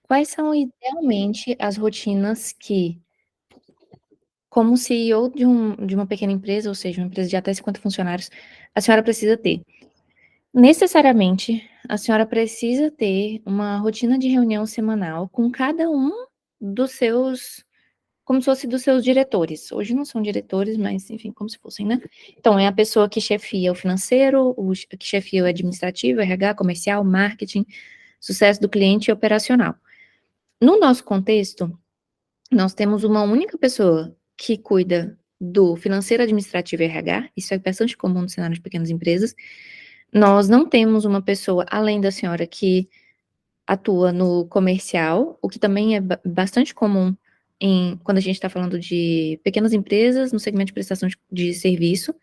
Quais são idealmente as rotinas que, como CEO de uma pequena empresa, ou seja, uma empresa de até 50 funcionários, a senhora precisa ter? Necessariamente, a senhora precisa ter uma rotina de reunião semanal com cada um dos seus, como se fosse dos seus diretores. Hoje não são diretores, mas enfim, como se fossem, né. Então é a pessoa que chefia o financeiro, que chefia o administrativo, RH, comercial, marketing, sucesso do cliente e operacional. No nosso contexto, nós temos uma única pessoa que cuida do financeiro, administrativo e RH, isso é bastante comum no cenário de pequenas empresas. Nós não temos uma pessoa, além da senhora, que atua no comercial, o que também é bastante comum quando a gente está falando de pequenas empresas, no segmento de prestação de serviço.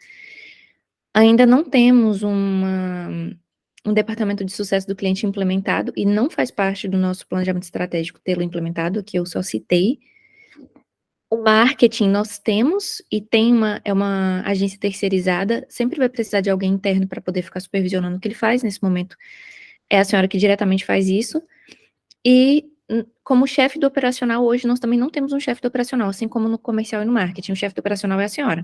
Ainda não temos um departamento de sucesso do cliente implementado, e não faz parte do nosso planejamento estratégico tê-lo implementado, que eu só citei. O marketing nós temos, e tem uma agência terceirizada, sempre vai precisar de alguém interno para poder ficar supervisionando o que ele faz. Nesse momento, é a senhora que diretamente faz isso. E, como chefe do operacional, hoje nós também não temos um chefe do operacional, assim como no comercial e no marketing, o chefe do operacional é a senhora.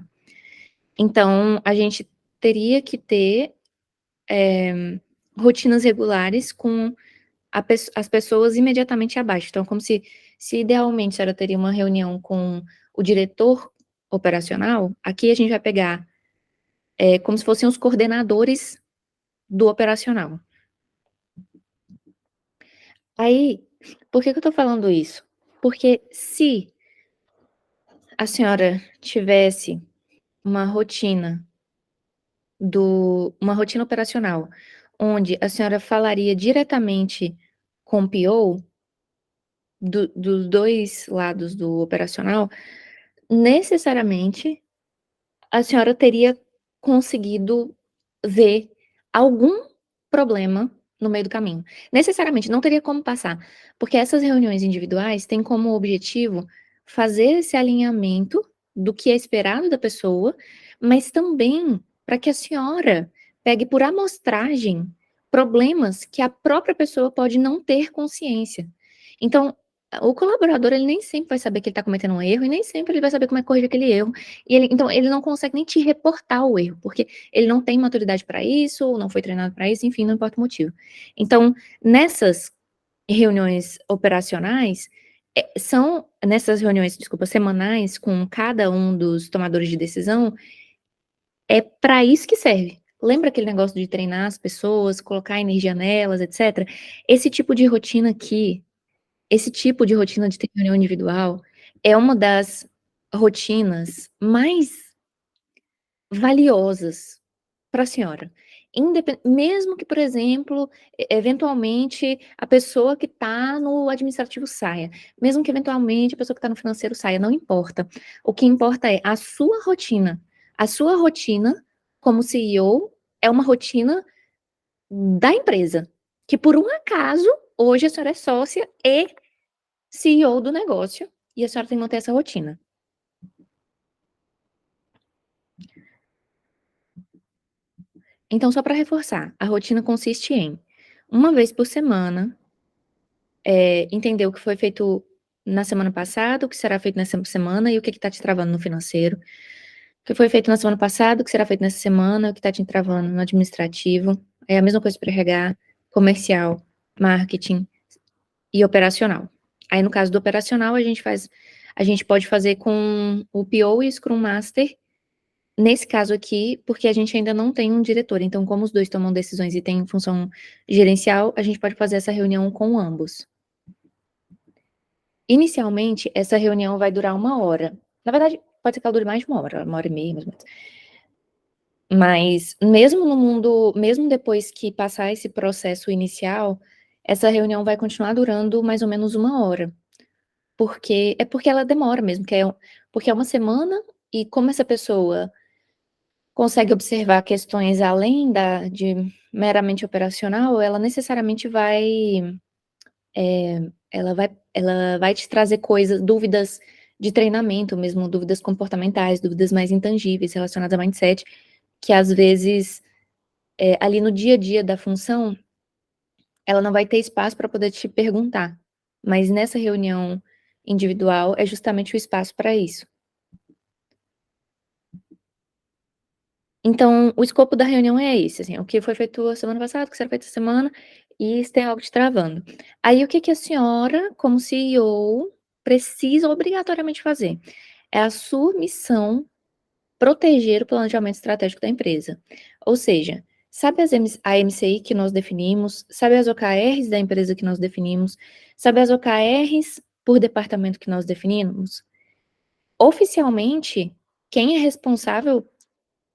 Então, a gente teria que ter, rotinas regulares com as pessoas imediatamente abaixo. Então, como se idealmente a senhora teria uma reunião com o diretor operacional, aqui a gente vai pegar, como se fossem os coordenadores do operacional. Aí, por que que eu tô falando isso? Porque se a senhora tivesse uma rotina uma rotina operacional, onde a senhora falaria diretamente com o PO, dos 2 lados do operacional, necessariamente a senhora teria conseguido ver algum problema no meio do caminho. Necessariamente, não teria como passar, porque essas reuniões individuais têm como objetivo fazer esse alinhamento do que é esperado da pessoa, mas também para que a senhora pegue por amostragem problemas que a própria pessoa pode não ter consciência. Então, o colaborador, ele nem sempre vai saber que ele está cometendo um erro, e nem sempre ele vai saber como é que corrige aquele erro. Então ele não consegue nem te reportar o erro, porque ele não tem maturidade para isso, ou não foi treinado para isso, enfim, não importa o motivo. Então, nessas reuniões operacionais, nessas reuniões, desculpa, semanais com cada um dos tomadores de decisão, é para isso que serve. Lembra aquele negócio de treinar as pessoas, colocar energia nelas, etcétera? Esse tipo de rotina aqui, esse tipo de rotina de ter reunião individual, é uma das rotinas mais valiosas para a senhora. Mesmo que, por exemplo, eventualmente, a pessoa que está no administrativo saia, mesmo que eventualmente a pessoa que está no financeiro saia, não importa. O que importa é a sua rotina. A sua rotina, como CEO, é uma rotina da empresa, que por um acaso, hoje a senhora é sócia e CEO do negócio, e a senhora tem que manter essa rotina. Então, só para reforçar, a rotina consiste em, uma vez por semana, entender o que foi feito na semana passada, o que será feito nessa semana e o que está te travando no financeiro. O que foi feito na semana passada, o que será feito nessa semana, o que está te travando no administrativo. É a mesma coisa para RH, comercial, marketing e operacional. Aí, no caso do operacional, a gente pode fazer com o PO e o Scrum Master. Nesse caso aqui, porque a gente ainda não tem um diretor, então como os 2 tomam decisões e têm função gerencial, a gente pode fazer essa reunião com ambos. Inicialmente, essa reunião vai durar 1 hora. Na verdade, pode ser que ela dure mais de 1 hora, 1 hora e meia, mais ou menos. Mas mesmo depois que passar esse processo inicial, essa reunião vai continuar durando mais ou menos 1 hora, porque ela demora mesmo, porque é 1 semana, e como essa pessoa consegue observar questões além de meramente operacional, ela necessariamente ela vai te trazer dúvidas de treinamento mesmo, dúvidas comportamentais, dúvidas mais intangíveis relacionadas a mindset, que às vezes, ali no dia a dia da função, ela não vai ter espaço para poder te perguntar. mas nessa reunião individual é justamente o espaço para isso. Então, o escopo da reunião é esse, assim, o que foi feito a semana passada, o que será feito essa semana, e se tem algo te travando. Aí o que que a senhora, como CEO, precisa obrigatoriamente fazer? É a sua missão proteger o planejamento estratégico da empresa. Ou seja, sabe a MCI que nós definimos, sabe as OKRs da empresa que nós definimos, sabe as OKRs por departamento que nós definimos? Oficialmente, quem é responsável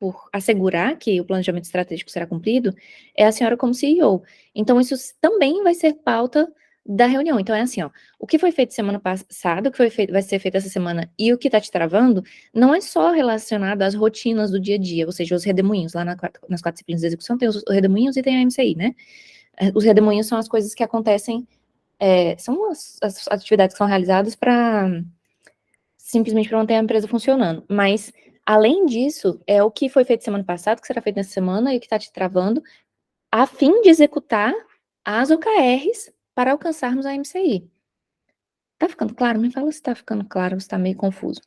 por assegurar que o planejamento estratégico será cumprido, é a senhora como CEO. Então isso também vai ser pauta da reunião. Então é assim, ó, o que foi feito semana passada, o que foi feito, vai ser feito essa semana e o que está te travando, não é só relacionado às rotinas do dia a dia, ou seja, os redemoinhos, lá nas 4 disciplinas de execução tem os redemoinhos e tem a MCI, né? Os redemoinhos são as coisas que acontecem, são as atividades que são realizadas para simplesmente para manter a empresa funcionando. Mas, além disso, é o que foi feito semana passada, o que será feito nessa semana e o que está te travando, a fim de executar as OKRs para alcançarmos a MCI. Tá ficando claro? Me fala se tá ficando claro, se tá meio confuso.